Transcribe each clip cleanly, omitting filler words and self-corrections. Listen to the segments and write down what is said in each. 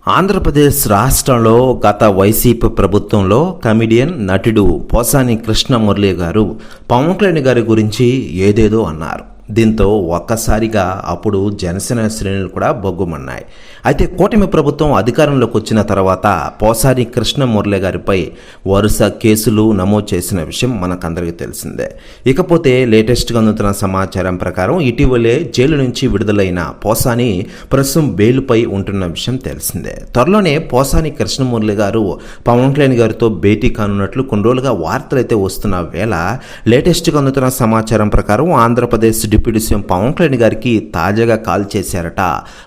ఆంధ్రప్రదేశ్ రాష్ట్రంలో గత వైసీపీ ప్రభుత్వంలో కమెడియన్ నటుడు పోసాని కృష్ణమురళి గారు పవన్ కళ్యాణ్ గారి గురించి ఏదేదో అన్నారు. దీంతో ఒక్కసారిగా అప్పుడు జనసేన శ్రేణులు కూడా బొగ్గుమన్నాయి. అయితే కూటమి ప్రభుత్వం అధికారంలోకి వచ్చిన తర్వాత పోసాని కృష్ణమురళి గారిపై వరుస కేసులు నమోదు చేసిన విషయం మనకందరికీ తెలిసిందే. ఇకపోతే లేటెస్ట్గా అందుతున్న సమాచారం ప్రకారం ఇటీవలే జైలు నుంచి విడుదలైన పోసాని ప్రస్తుతం బెయిల్పై ఉంటున్న విషయం తెలిసిందే. త్వరలోనే పోసాని కృష్ణమురళి గారు పవన్ కళ్యాణ్ గారితో భేటీ కానున్నట్లు కొన్ని రోజులుగా వార్తలు అయితే వస్తున్న వేళ లేటెస్ట్గా అందుతున్న సమాచారం ప్రకారం ఆంధ్రప్రదేశ్ డిప్యూటీ సీఎం పవన్ కళ్యాణ్ గారికి తాజాగా కాల్ చేశారట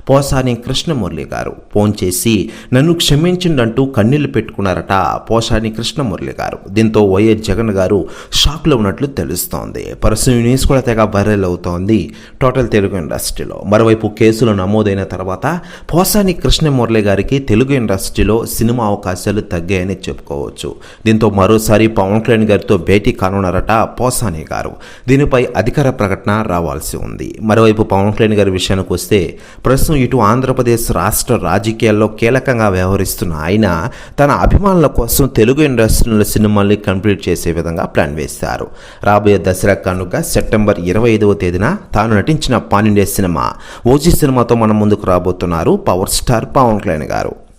పోసాని కృష్ణమురళి గారు. ఫోన్ చేసి నన్ను క్షమించిండంటూ కన్నీళ్లు పెట్టుకున్నారట పోసాని కృష్ణమురళి గారు. దీంతో వైఎస్ జగన్ గారు షాక్లో ఉన్నట్లు తెలుస్తోంది. ప్రస్తుతం న్యూస్ కూడా తెగ వైరల్ అవుతోంది టోటల్ తెలుగు ఇండస్ట్రీలో. మరోవైపు కేసులు నమోదైన తర్వాత పోసాని కృష్ణమురళి గారికి తెలుగు ఇండస్ట్రీలో సినిమా అవకాశాలు తగ్గాయని చెప్పుకోవచ్చు. దీంతో మరోసారి పవన్ కళ్యాణ్ గారితో భేటీ కానున్నారట పోసాని గారు. దీనిపై అధికార ప్రకటన రావాల్సి ఉంది. మరోవైపు పవన్ కళ్యాణ్ గారి విషయానికి వస్తే ప్రస్తుతం ఇటు ఆంధ్రప్రదేశ్ రాష్ట్ర రాజకీయాల్లో కీలకంగా వ్యవహరిస్తున్న ఆయన తన అభిమానుల కోసం తెలుగు ఇండస్ట్రీలో సినిమాల్ని కంప్లీట్ చేసే విధంగా ప్లాన్ వేశారు. రాబోయే దసరా కానుక సెప్టెంబర్ 25వ తేదీన తాను నటించిన పాన్ ఇండియా సినిమా ఓజీ సినిమాతో మన ముందుకు రాబోతున్నారు పవర్ స్టార్ పవన్ కళ్యాణ్ గారు.